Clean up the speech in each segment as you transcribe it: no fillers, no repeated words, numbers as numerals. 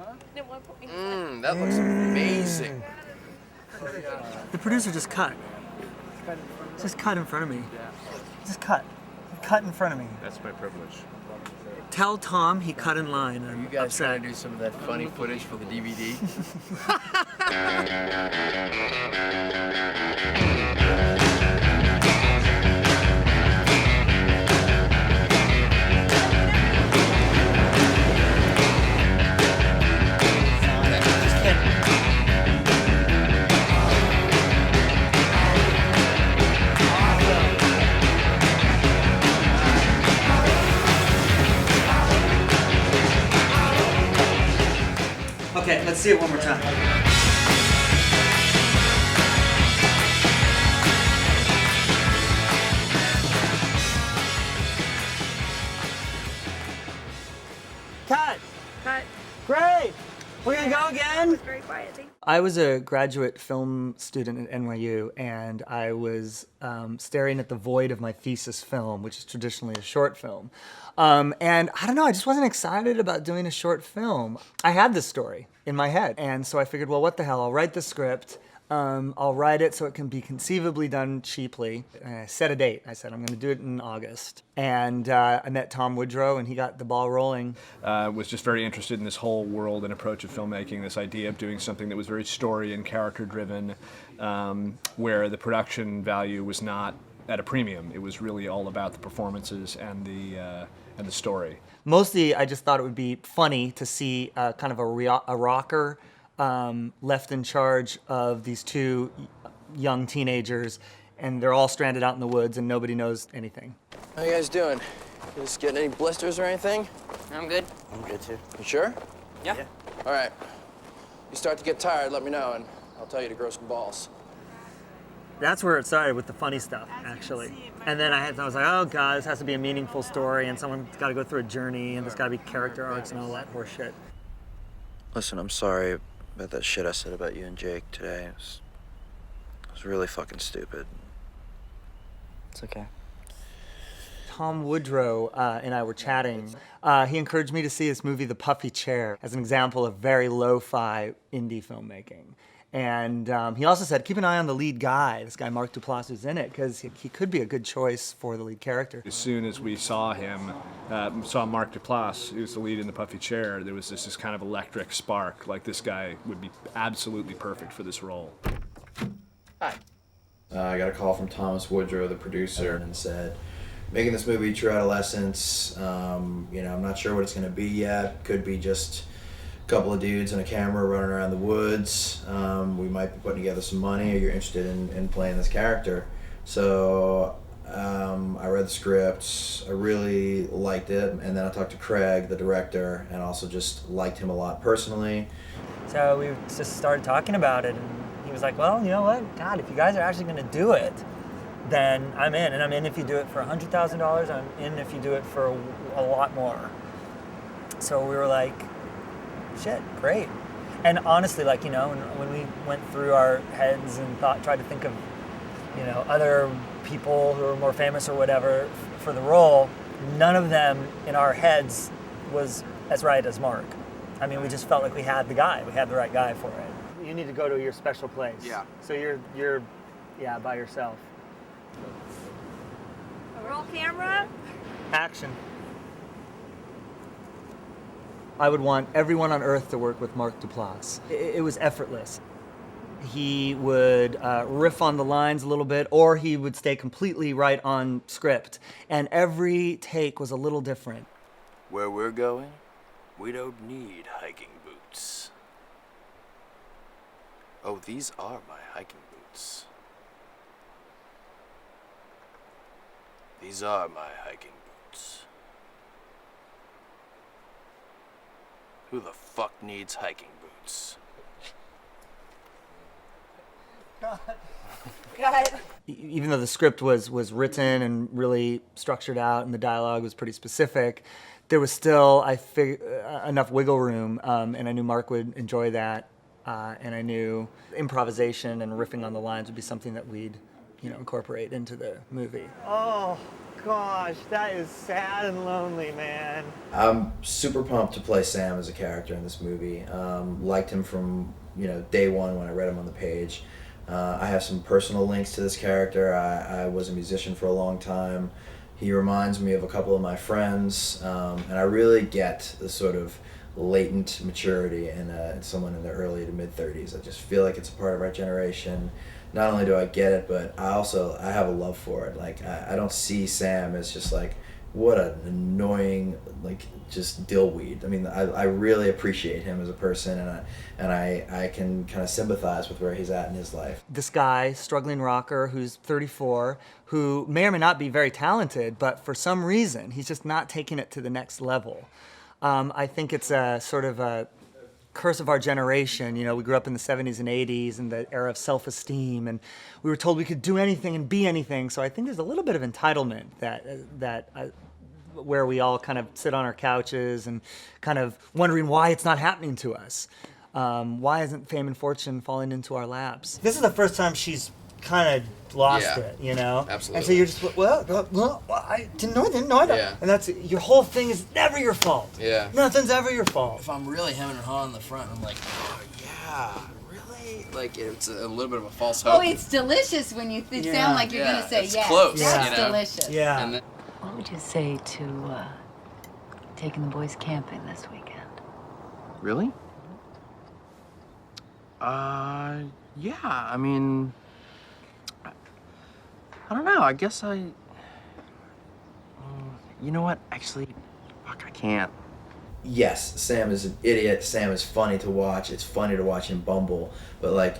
That looks amazing. The producer just cut. Just cut in front of me. Just cut. Cut in front of me. That's my privilege. Tell Tom he cut in line. Are you guys trying to do some of that funny footage for the DVD? Okay, let's see it one more time. Cut! Cut. Great! We're gonna go again? Very quiet. I was a graduate film student at NYU, and I was staring at the void of my thesis film, which is traditionally a short film. And I don't know, I just wasn't excited about doing a short film. I had this story in my head, and so I figured, well, what the hell, I'll write the script. I'll write it so it can be conceivably done cheaply. And I set a date. I said, I'm going to do it in August. And I met Tom Woodrow, and he got the ball rolling. Was just very interested in this whole world and approach of filmmaking, this idea of doing something that was very story and character driven, where the production value was not at a premium. It was really all about the performances and the story. Mostly, I just thought it would be funny to see kind of a rocker left in charge of these two young teenagers, and they're all stranded out in the woods and nobody knows anything. How you guys doing? You just getting any blisters or anything? I'm good. I'm good too. You sure? Yeah. All right. You start to get tired, let me know, and I'll tell you to grow some balls. That's where it started, with the funny stuff, actually. And then I was like, oh God, this has to be a meaningful story, and someone's got to go through a journey, and there's got to be character arcs and all that horse shit. Listen, I'm sorry about that shit I said about you and Jake today. It was really fucking stupid. It's okay. Tom Woodrow and I were chatting. He encouraged me to see this movie, The Puffy Chair, as an example of very lo-fi indie filmmaking. And he also said, keep an eye on the lead guy, this guy Mark Duplass, who's in it, because he could be a good choice for the lead character. As soon as we saw him, saw Mark Duplass, who's the lead in The Puffy Chair, there was this kind of electric spark, like this guy would be absolutely perfect for this role. Hi. I got a call from Thomas Woodrow, the producer, and said, making this movie, True Adolescents, I'm not sure what it's going to be yet. Could be just couple of dudes and a camera running around the woods. We might be putting together some money. Or you're interested in playing this character. So I read the script. I really liked it. And then I talked to Craig, the director, and also just liked him a lot personally. So we just started talking about it, and he was like, well, you know what? God, if you guys are actually going to do it, then I'm in. And I'm in if you do it for $100,000. I'm in if you do it for a lot more. So we were like, shit, great. And honestly, when we went through our heads and tried to think of, other people who are more famous or whatever for the role, none of them in our heads was as right as Mark. I mean, we just felt like we had the right guy for it. You need to go to your special place. Yeah. So you're by yourself. Roll camera. Action. I would want everyone on Earth to work with Mark Duplass. It was effortless. He would riff on the lines a little bit, or he would stay completely right on script. And every take was a little different. Where we're going, we don't need hiking boots. Oh, these are my hiking boots. These are my hiking boots. Who the fuck needs hiking boots? God. Even though the script was written and really structured out and the dialogue was pretty specific, there was still, enough wiggle room, and I knew Mark would enjoy that, and I knew improvisation and riffing on the lines would be something that we'd incorporate into the movie. Oh, gosh, that is sad and lonely, man. I'm super pumped to play Sam as a character in this movie. Liked him from day one when I read him on the page. I have some personal links to this character. I was a musician for a long time. He reminds me of a couple of my friends, and I really get the sort of latent maturity in someone in their early to mid 30s. I just feel like it's a part of our generation. Not only do I get it, but I have a love for it. Like I don't see Sam as just like, what an annoying, like, just dillweed. I mean, I really appreciate him as a person, and I can kind of sympathize with where he's at in his life. This guy, struggling rocker, who's 34, who may or may not be very talented, but for some reason, he's just not taking it to the next level. I think it's a sort of a curse of our generation. We grew up in the 70s and 80s in the era of self-esteem, and we were told we could do anything and be anything. So I think there's a little bit of entitlement that where we all kind of sit on our couches and kind of wondering why it's not happening to us. Why isn't fame and fortune falling into our laps? This is the first time she's kind of lost it, Absolutely. And so you're just, well, I didn't know that. Yeah. And that's, your whole thing is never your fault. Yeah. Nothing's ever your fault. If I'm really hemming and hawing in the front, I'm like, oh yeah, really? Like it's a little bit of a false hope. Oh, it's delicious when you sound like you're gonna say it's yes. close. That's you know? delicious. Yeah. And then, What would you say to taking the boys camping this weekend? really? Yeah. I mean, I don't know. I guess you know what? Actually, fuck, I can't. Yes, Sam is an idiot. Sam is funny to watch. It's funny to watch him bumble, but like,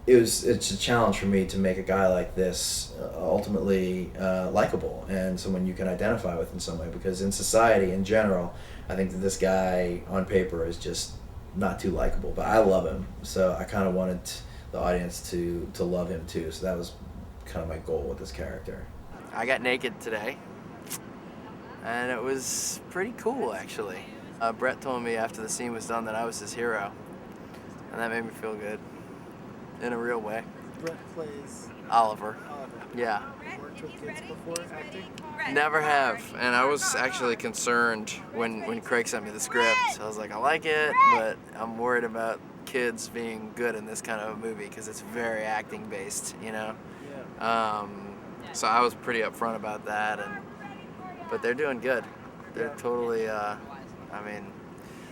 it's a challenge for me to make a guy like this ultimately likable and someone you can identify with in some way, because in society in general, I think that this guy on paper is just not too likable, but I love him, so I kind of wanted the audience to love him too, so that was kind of my goal with this character. I got naked today, and it was pretty cool, actually. Brett told me after the scene was done that I was his hero, and that made me feel good, in a real way. Brett plays Oliver. Yeah. Worked with kids before acting? Never have, and I was actually concerned when Craig sent me the script. I was like, I like it, but I'm worried about kids being good in this kind of a movie because it's very acting based, Yeah. So I was pretty upfront about that, but they're doing good. They're totally, they're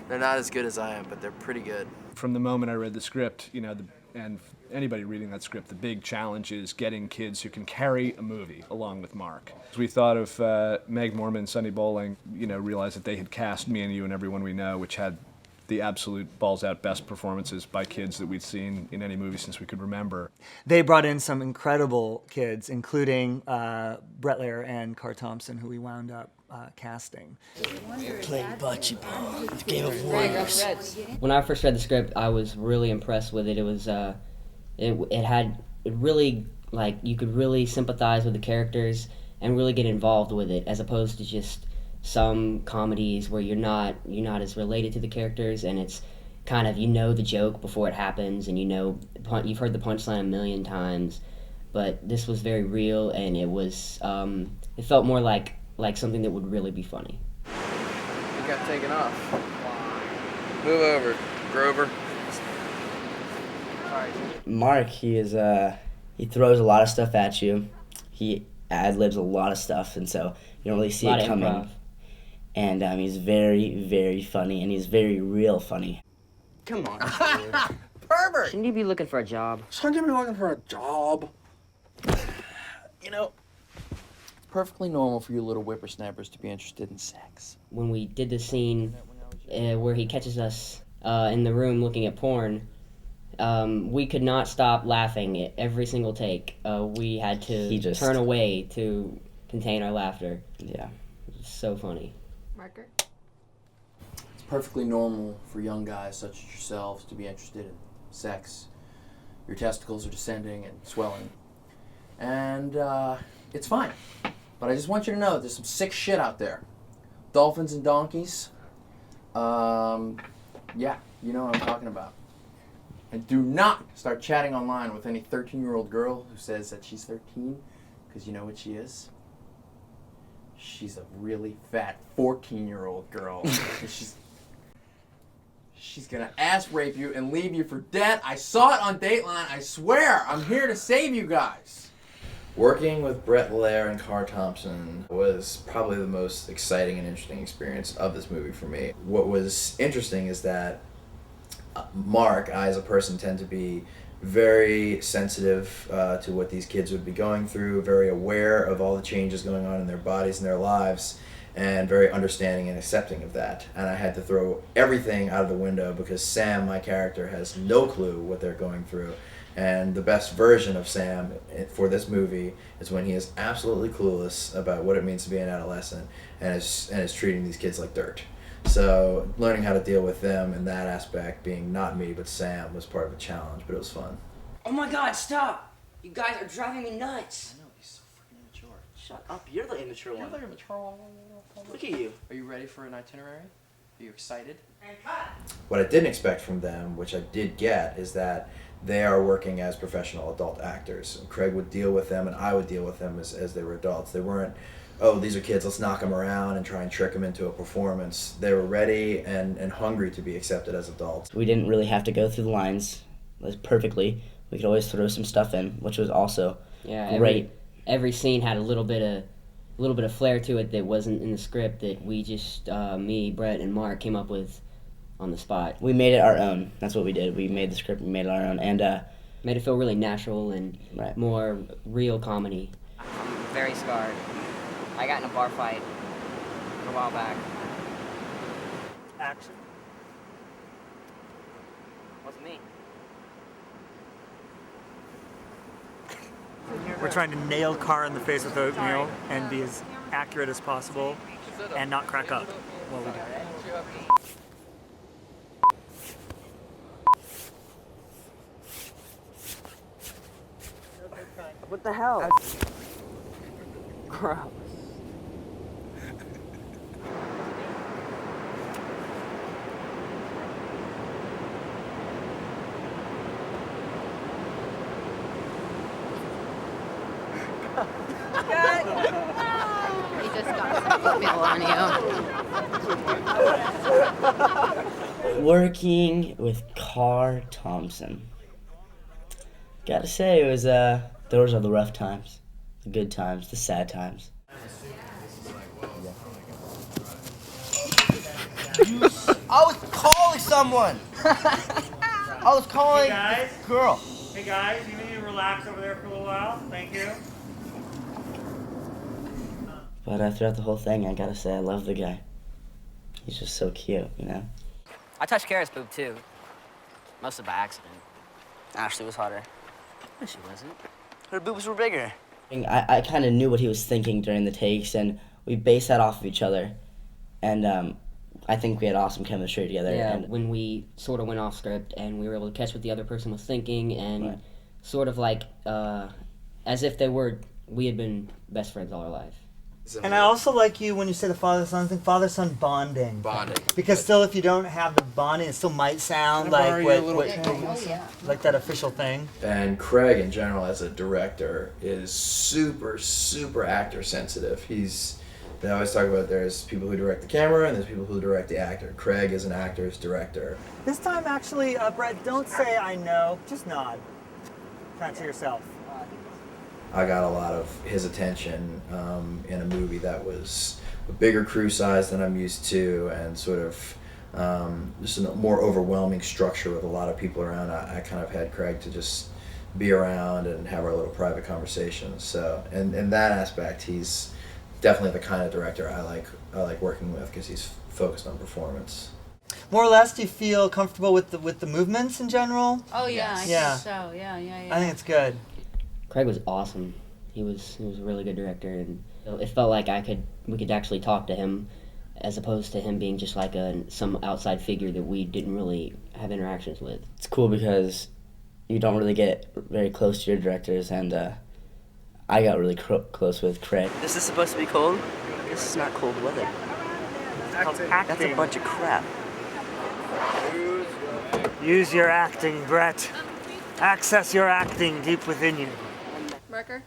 not as good as I am, but they're pretty good. From the moment I read the script, and anybody reading that script, the big challenge is getting kids who can carry a movie along with Mark. As we thought of Meg Mormon, Sunny Bowling, realized that they had cast Me and You and Everyone We Know, which had the absolute balls-out best performances by kids that we'd seen in any movie since we could remember. They brought in some incredible kids, including Brett Lair and Carr Thompson, who we wound up casting. Playing bocce ball, the game of warriors. When I first read the script, I was really impressed with it. It was, it really, like, you could really sympathize with the characters and really get involved with it, as opposed to just some comedies where you're not as related to the characters, and it's kind of, the joke before it happens, and you've heard the punchline a million times, but this was very real, and it was, it felt more like something that would really be funny. You got taken off. Move over, Grover. Mark, he throws a lot of stuff at you. He ad-libs a lot of stuff, and so you don't really see it coming. Improv. And he's very, very funny, and he's very real funny. Come on. Pervert! Shouldn't you be looking for a job? Shouldn't you be looking for a job? It's perfectly normal for you little whippersnappers to be interested in sex. When we did the scene where he catches us in the room looking at porn, we could not stop laughing at every single take. We had to turn away to contain our laughter. Yeah. It was so funny. Marker? It's perfectly normal for young guys such as yourselves to be interested in sex. Your testicles are descending and swelling. And it's fine. But I just want you to know that there's some sick shit out there. Dolphins and donkeys. Yeah, you know what I'm talking about. And do not start chatting online with any 13-year-old girl who says that she's 13, because you know what she is. she's a really fat 14-year-old girl. And she's gonna ass rape you and leave you for dead. I saw it on Dateline. I swear, I'm here to save you guys. Working with Brett Lair and Carr Thompson was probably the most exciting and interesting experience of this movie for me. What was interesting is that Mark, I as a person tend to be very sensitive to what these kids would be going through, very aware of all the changes going on in their bodies and their lives, and very understanding and accepting of that. And I had to throw everything out of the window because Sam, my character, has no clue what they're going through. And the best version of Sam for this movie is when he is absolutely clueless about what it means to be an adolescent and is treating these kids like dirt. So learning how to deal with them in that aspect, being not me but Sam, was part of the challenge, but it was fun. Oh my God, stop! You guys are driving me nuts. I know, he's so freaking immature. Shut up, you're the immature one. You're the immature one. Look at you. Are you ready for an itinerary? Are you excited? What I didn't expect from them, which I did get, is that they are working as professional adult actors. Craig would deal with them and I would deal with them as they were adults. They weren't, oh, these are kids, let's knock them around and try and trick them into a performance. They were ready and hungry to be accepted as adults. We didn't really have to go through the lines perfectly. We could always throw some stuff in, which was also great. Every scene had a little bit of flair to it that wasn't in the script, that we just, me, Brett, and Mark came up with on the spot. We made it our own. That's what we did. We made the script and made it our own, and made it feel really natural and more real comedy. I'm very scarred. I got in a bar fight a while back. Action. Wasn't me. We're trying to nail Carr in the face with oatmeal and be as accurate as possible and not crack up while we do it. What the hell? Gross. He just got some oatmeal on you. Working with Carr Thompson. Gotta say, it was those are the rough times, the good times, the sad times. I was calling someone. I was calling a girl. Hey guys, you need to relax over there for a little while. Thank you. But throughout the whole thing, I gotta say, I love the guy. He's just so cute, you know? I touched Kara's boob too. Mostly by accident. Ashley was hotter. No, she wasn't. Her boobs were bigger. I kind of knew what he was thinking during the takes, and we based that off of each other. And I think we had awesome chemistry together. Yeah, and when we sort of went off script and we were able to catch what the other person was thinking, and sort of like as if we had been best friends all our life. And I also like you when you say the father-son thing, father-son bonding. Because still, if you don't have the bonding, it still might sound like like that official thing. And Craig, in general, as a director, is super, super actor sensitive. They always talk about there's people who direct the camera and there's people who direct the actor. Craig is an actor's director. This time, actually, Brett, don't say I know, just nod. Kind of to yourself. I got a lot of his attention in a movie that was a bigger crew size than I'm used to, and sort of just a more overwhelming structure with a lot of people around. I kind of had Craig to just be around and have our little private conversations. So in that aspect, he's definitely the kind of director I like working with, because he's focused on performance. More or less, do you feel comfortable with the movements in general? Oh yeah, I think so. Yeah. I think it's good. Craig was awesome. He was a really good director, and it felt like we could actually talk to him, as opposed to him being just like some outside figure that we didn't really have interactions with. It's cool because you don't really get very close to your directors, and I got really close with Craig. This is supposed to be cold? This is not cold weather. That's a bunch of crap. Use your acting, Brett. Access your acting deep within you. Marker.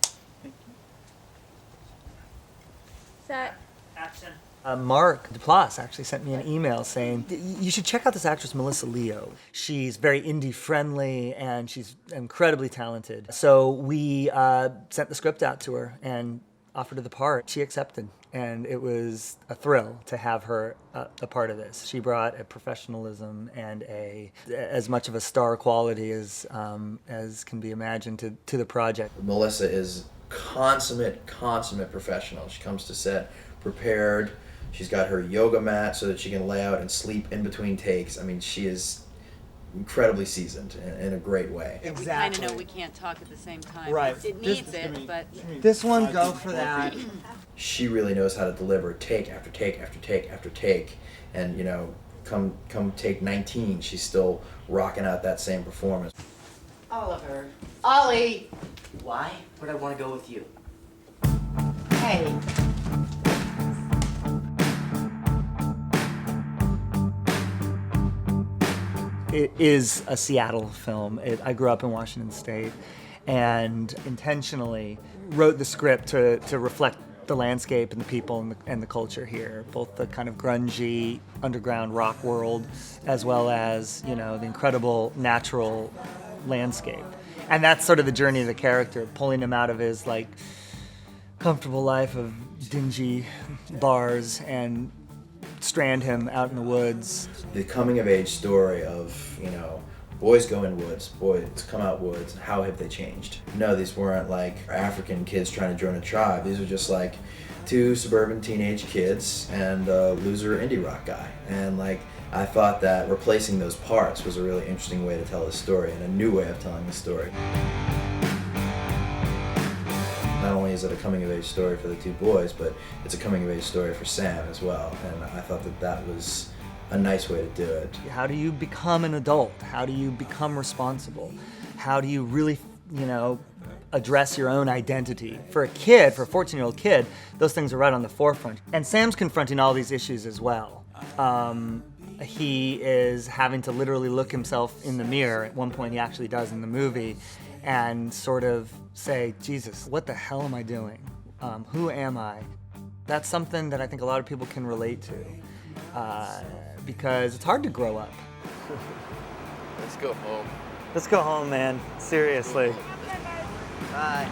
Set. Mark Duplass actually sent me an email saying, you should check out this actress, Melissa Leo. She's very indie friendly and she's incredibly talented. So we sent the script out to her and offered her the part. She accepted, and it was a thrill to have her a part of this. She brought a professionalism and as much of a star quality as can be imagined to the project. Melissa is consummate professional. She comes to set prepared. She's got her yoga mat so that she can lay out and sleep in between takes. I mean, she is incredibly seasoned in a great way. We kind of know we can't talk at the same time. Right. It needs but... This one, go for that. She really knows how to deliver take after take after take after take. And, you know, come take 19, she's still rocking out that same performance. Oliver. Ollie! Why would I want to go with you? Hey. It is a Seattle film. I grew up in Washington State and intentionally wrote the script to reflect the landscape and the people and the culture here, both the kind of grungy underground rock world as well as, you know, the incredible natural landscape. And that's sort of the journey of the character, pulling him out of his like comfortable life of dingy bars and strand him out in the woods. The coming of age story of, you know, boys go in woods, boys come out woods, how have they changed? No, these weren't like African kids trying to join a tribe. These were just like two suburban teenage kids and a loser indie rock guy. And like, I thought that replacing those parts was a really interesting way to tell the story and a new way of telling the story. Not only is it a coming-of-age story for the two boys, but it's a coming-of-age story for Sam as well, and I thought that was a nice way to do it. How do you become an adult? How do you become responsible? How do you really, you know, address your own identity? For a kid, for a 14-year-old kid, those things are right on the forefront. And Sam's confronting all these issues as well. He is having to literally look himself in the mirror. At one point he actually does in the movie, and sort of say, Jesus, what the hell am I doing? Who am I? That's something that I think a lot of people can relate to, because it's hard to grow up. Let's go home. Let's go home, man. Seriously. Bye.